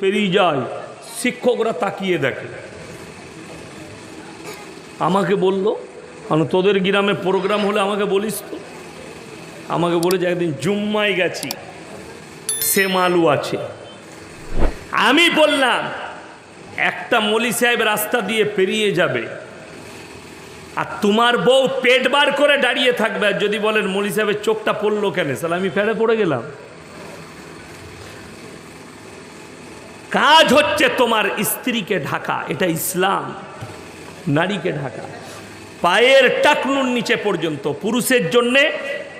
পেরিয়ে যায়, শিক্ষকরা তাকিয়ে দেখে। আমাকে বলল, তোদের গ্রামে প্রোগ্রাম হলে আমাকে বলিস তো। আমাকে বলে যে একদিন জুম্মায় গেছি, সেম আলু আছে। আমি বললাম একটা মলি সাহেব রাস্তা দিয়ে পেরিয়ে যাবে আর তোমার বউ পেট বার করে দাঁড়িয়ে থাকবে, আর যদি বলেন মলি সাহেবের চোখটা পড়লো কেন, তাহলে আমি ফেরে পড়ে গেলাম। কাজ হচ্ছে তোমার স্ত্রীকে ঢাকা, এটা ইসলাম। নারীকে ঢাকা পায়ের টাকনুর নিচে পর্যন্ত। পুরুষের জন্যে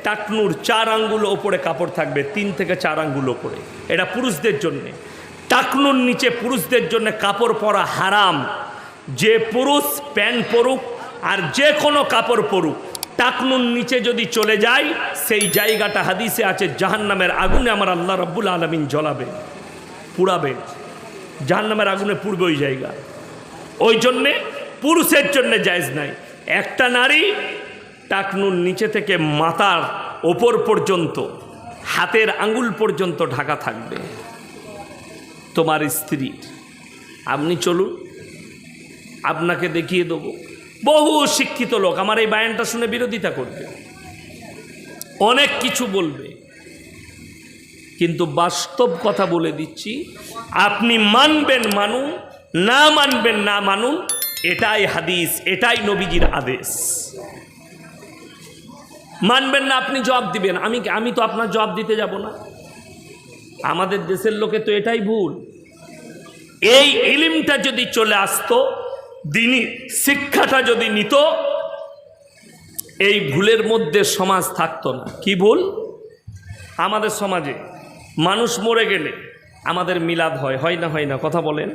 টাকনুর 4 আঙ্গুল ওপরে কাপড় থাকবে, 3 থেকে 4 আঙ্গুল ওপরে, এটা পুরুষদের জন্যে। টাকনুর নিচে পুরুষদের জন্য কাপড় পরা হারাম। যে পুরুষ প্যান্ট পরুক আর যে কোনো কাপড় পরুক, টাকনুর নিচে যদি চলে যায়, সেই জায়গাটা হাদিসে আছে জাহান্নামের আগুনে আমার আল্লাহ রাব্বুল আলামিন জ্বলাবে, পুড়াবে। জাহান্নামের আগুনে পুড়বে ওই জায়গা। ওই জন্যে পুরুষের জন্য জায়েজ নাই। একটা নারী টাকনুর নিচে থেকে মাথার ওপর পর্যন্ত, হাতের আঙ্গুল পর্যন্ত ঢাকা থাকবে। তোমার স্ত্রী, আপনি চলুন, আপনাকে দেখিয়ে দেবো। বহু শিক্ষিত লোক আমার এই বায়ানটা শুনে বিরোধিতা করবে, অনেক কিছু বলবে, কিন্তু বাস্তব কথা বলে দিচ্ছি, আপনি মানবেন মানুন, না মানবেন না মানুন, এটাই হাদিস, এটাই নবীজির আদেশ। মানবেন না আপনি জবাব দিবেন, আমি তো আপনার জবাব দিতে যাব না। আমাদের দেশের লোকে তো এটাই ভুল। এই ইলমটা যদি চলে আসতো, দিনী শিক্ষাটা যদি নিত, এই ভুলের মধ্যে সমাজ থাকতো না। কি ভুল? আমাদের সমাজে মানুষ মরে গেলে আমাদের মিলাদ হয়, হয় না? হয় না? কথা বলেন।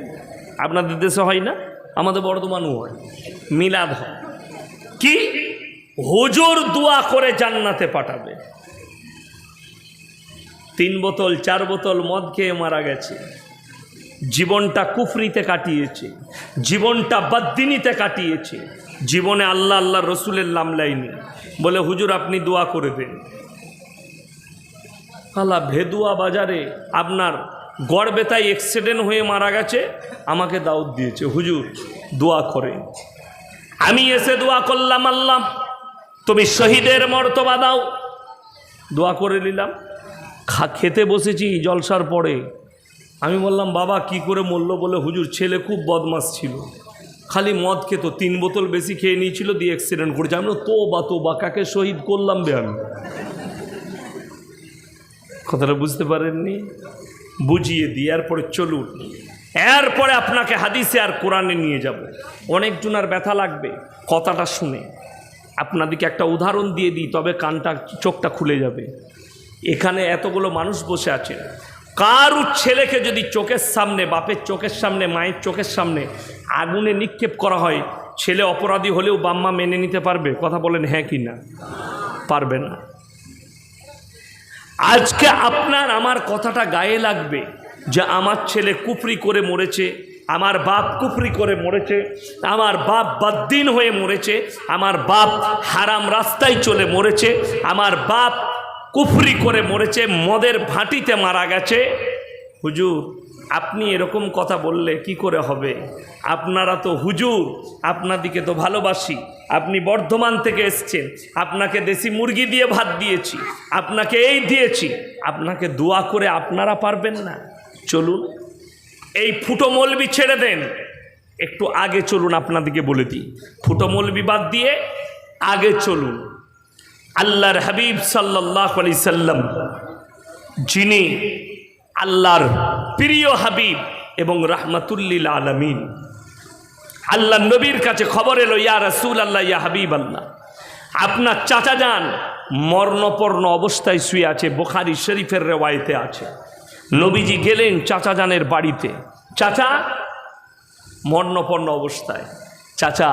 আপনাদের দেশে হয় না? আমাদের বর্ধমানও হয়, মিলাদ হয়। কি হুজুর দোয়া করে জান্নাতে পাঠাবে। 3 বোতল 4 বোতল মদ খেয়ে মারা গেছে, জীবনটা কুফরিতে কাটিয়েছে, জীবনটা বদ্দিনীতে কাটিয়েছে, জীবনে আল্লাহ আল্লাহ রসুলের নাম লাইনি, বলে হুজুর আপনি দোয়া করে দেন। আল্লাহ ভেদুয়া বাজারে আপনার গড়বেতায় অ্যাক্সিডেন্ট হয়ে মারা গেছে, আমাকে দাওয়াত দিয়েছে, হুজুর দোয়া করে। আমি এসে দোয়া করলাম, আল্লাহ তুমি শহীদের মর্তবা দাও, দোয়া করে নিলাম। খেতে বসেছি জলসার পরে, আমি বললাম বাবা কি করে মরলো? বলে হুজুর ছেলে খুব বদমাস ছিল, খালি মদ খেত, 3 বোতল বেশি খেয়ে নিয়েছিল, দিয়ে অ্যাক্সিডেন্ট করেছে। আমি তো বা কাকে শহীদ করলাম বে আমি? কথাটা বুঝতে পারেননি? বুঝিয়ে দিই, এরপরে চলুন, এরপরে আপনাকে হাদিসে আর কোরআনে নিয়ে যাব। অনেকজনের ব্যথা লাগবে কথাটা শুনে। আপনাদেরকে একটা উদাহরণ দিয়ে দিই, তবে কানটা চোখটা খুলে যাবে। এখানে এতগুলো মানুষ বসে আছে, কারুর ছেলেকে যদি চোখের সামনে, বাপের চোখের সামনে, মায়ের চোখের সামনে আগুনে নিক্ষেপ করা হয়, ছেলে অপরাধী হলেও বাম্মা মেনে নিতে পারবে? কথা বলেন হ্যাঁ কি না? পারবে না। আজকে আপনার আমার কথাটা গায়ে লাগবে যে আমার ছেলে কুফরি করে মরেছে, আমার বাপ কুফরি করে মরেছে, আমার বাপ বদ্দিন হয়ে মরেছে, আমার বাপ হারাম রাস্তায় চলে মরেছে, আমার বাপ কুফরি করে মরেছে, মদের ভাটিতে মারা গেছে। হুজুর আপনি এরকম কথা বললে কি করে হবে? আপনারা তো হুজুর, আপনাদিকে তো ভালোবাসি, আপনি বর্ধমান থেকে এসছেন, আপনাকে দেশি মুরগি দিয়ে ভাত দিয়েছি, আপনাকে এই দিয়েছি, আপনাকে দোয়া করে আপনারা পারবেন না? চলুন এই ফুটো মৌলবি ছেড়ে দেন, একটু আগে চলুন। আপনাদিকে বলে দিই, ফুটো মৌলবি বাদ দিয়ে আগে চলুন। আল্লাহর হাবিব সাল্লাল্লাহু আলাইহি সাল্লাম, যিনি আল্লাহর প্রিয় হাবিব এবং রাহমাতুল্লিল আলামিন, আল্লাহ নবীর কাছে খবর এলো, ইয়া রাসূলুল্লাহ, ইয়া হাবিব আল্লাহ, আপনার চাচা যান মরণপর্ণ অবস্থায় শুয়ে আছে। বুখারী শরীফের রেওয়ায়েতে আছে, নবীজি গেলেন চাচা জানের বাড়িতে। চাচা মরণপর্ণ অবস্থায়, চাচা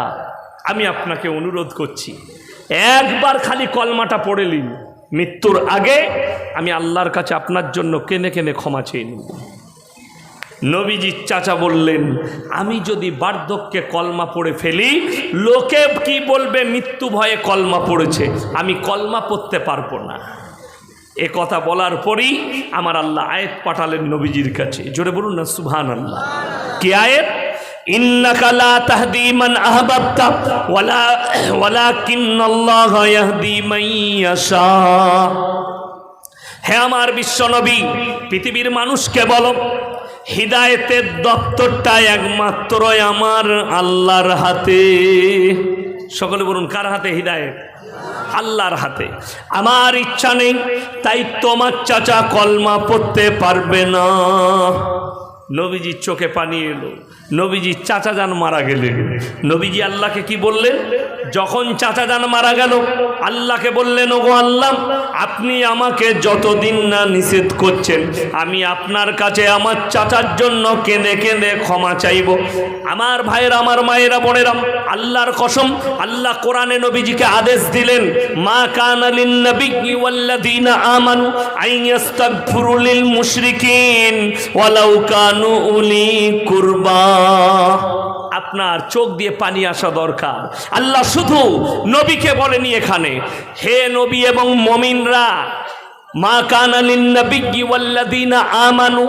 আমি আপনাকে অনুরোধ করছি, একবার খালি কলমাটা পড়ে নিন, মৃত্যুর আগে আমি আল্লাহর কাছে আপনার জন্য কেনে কেনে ক্ষমা চেয়ে নেব। নবীজির চাচা বললেন, আমি যদি বার্ধক্যে কলমা পড়ে ফেলি, লোকে কি বলবে? মৃত্যু ভয়ে কলমা পড়েছে, আমি কলমা পড়তে পারবো না। এ কথা বলার পরই আমার আল্লাহ আয়াত পাঠালেন নবীজির কাছে। জোরে বলুন না সুবহানাল্লাহ। কি আয়াত? ইন্নাকা লা তাহদি মান আহবাবতা ওয়ালাকিন্নাল্লাহা ইয়াহদি মান ইয়াশা। হে আমার বিশ্ব নবী, পৃথিবীর মানুষকে বলো হিদায়েতের দপ্তরটা একমাত্র আমার আল্লাহর হাতে। সকলে বলুন কার হাতে হিদায়েত? আল্লাহর হাতে। আমার ইচ্ছা নেই তাই তোমার চাচা কলমা পড়তে পারবে না। নবীজির চোখে পানি এলো। নবীজি চাচা যান মারা গেলেন। নবীজি আল্লাহকে কি বললেন? যখন চাচা যান মারা গেল আল্লাহকে বললেন, ওগো আল্লাহ, আপনি আমাকে যতদিন না নিষেধ করছেন আমি আপনার কাছে আমার চাচার জন্য কেঁদে কেঁদে ক্ষমা চাইব। আমার ভাইয়েরা, আমার মায়েরা, বোনেরা, আল্লাহর কসম, আল্লাহ কোরআনে নবীজিকে আদেশ দিলেন, মা কানা লিন নাবিয়্যি ওয়াল্লাযীনা আমানু আইয়াস্তাগফিরু লিল মুশরিকিন ওয়ালাউ কানু উলি কুরবা। আপনার চোখ দিয়ে পানি আসা দরকার। আল্লাহ শুধু নবীকে বলেনি এখানে, হে নবী এবং মুমিনরা, মা কানা লিন নাবিয়্যি ওয়াল্লাযীনা আমানু,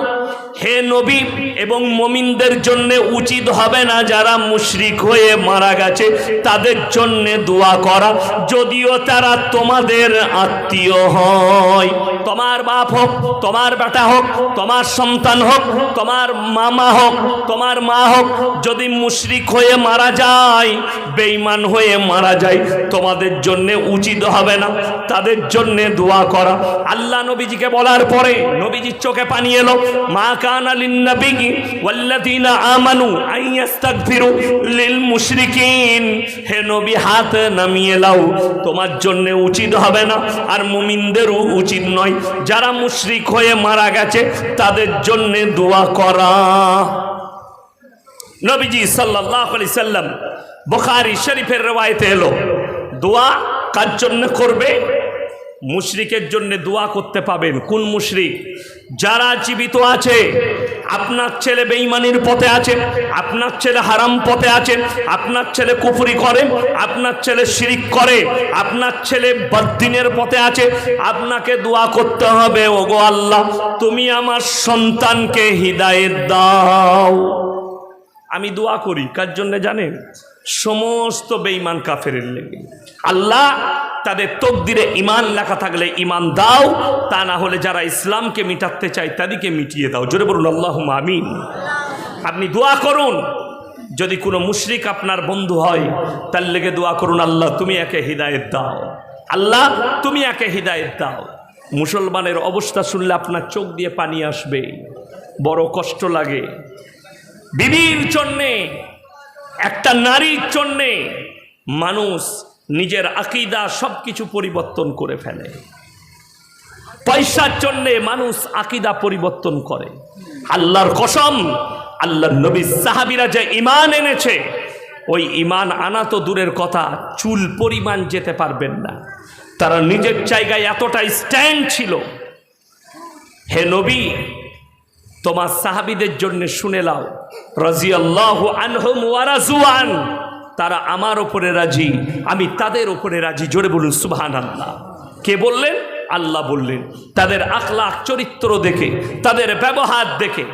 হে নবী এবং মুমিনদের জন্য উচিত হবে না যারা মুশরিক হয়ে মারা গেছে তাদের জন্য দোয়া করা, যদিও তারা তোমাদের আত্মীয় হয়। তোমার বাপ হোক, তোমার বেটা হোক, তোমার সন্তান হোক, তোমার মামা হোক, তোমার মা হোক, যদি মুশরিক হয়ে মারা যায়, বেঈমান হয়ে মারা যায়, তোমাদের জন্য উচিত হবে না তাদের জন্য দোয়া করা। আল্লাহ নবীজিকে বলার পরে নবীজির চোখে পানি এলো, মা কানা লিন নাবিয়্যি ওয়াল্লাযীনা আমানু আইয়াস্তাগফিরু লিল মুশরিকিন। হে নবী, হাত নামিয়ে লাও, তোমার জন্য উচিত হবে না আর মুমিনদেরও উচিত নয় যারা মুশরিক হয়ে মারা গেছে তাদের জন্য দোয়া করা। নবীজি সাল্লাল্লাহু আলাইহি সাল্লাম, বুখারী শরীফের রওয়ায়েতে এলো, দোয়া কার জন্য করবে? মুশরিকের জন্য দোয়া করতে পাবেন। কোন মুশরিক? যারা জীবিত আছে। আপনার ছেলে বেঈমানির পথে আছে, আপনার ছেলে হারাম পথে আছে, আপনার ছেলে কুফরি করে, আপনার ছেলে শিরিক করে, আপনার ছেলে বদ্দিনের পথে আছে, আপনাকে দোয়া করতে হবে, ওগো আল্লাহ, তুমি আমার সন্তানকে হিদায়েত দাও। আমি দোয়া করি কার জন্য জানেন? সমস্ত বেঈমান কাফেরের লেগে। আল্লাহ তাদের তকদিরে ঈমান লেখা থাকলে ঈমান দাও, তা না হলে যারা ইসলামকে মিটাতে চায় তাদেরকে মিটিয়ে দাও। জোরে বলুন আল্লাহুম্মা আমিন। আপনি দোয়া করুন, যদি কোনো মুশরিক আপনার বন্ধু হয় তার লেগে দোয়া করুন, আল্লাহ তুমি একে হিদায়েত দাও, আল্লাহ তুমি একে হিদায়েত দাও। মুসলমানের অবস্থা শুনলে আপনার চোখ দিয়ে পানি আসবে, বড় কষ্ট লাগে। বিবির জন্যে, একটা নারীর জন্যে মানুষ নিজের আকীদা সব কিছু পরিবর্তন করে ফেলে। পয়সার জন্যে মানুষ আকীদা পরিবর্তন করে। আল্লাহর কসম, আল্লাহর নবী সাহাবীরা যে ঈমান এনেছে, ওই ঈমান আনা তো দূরের কথা, চুল পরিমাণ যেতে পারবেন না। তারা নিজের জায়গায় এতটা স্ট্যান্ড ছিল। হে নবী, তোমার সাহাবীদের জন্য শুনে লাও, রাদিয়াল্লাহু আনহুম ওয়া রাজওয়ান, তারা আমার ওপরে রাজি, আমি তাদের ওপরে রাজি। জোরে বলুন সুবহানাল্লাহ। কে বললেন? আল্লাহ বললেন। তাদের আখলাক চরিত্র দেখে, তাদের ব্যবহার দেখে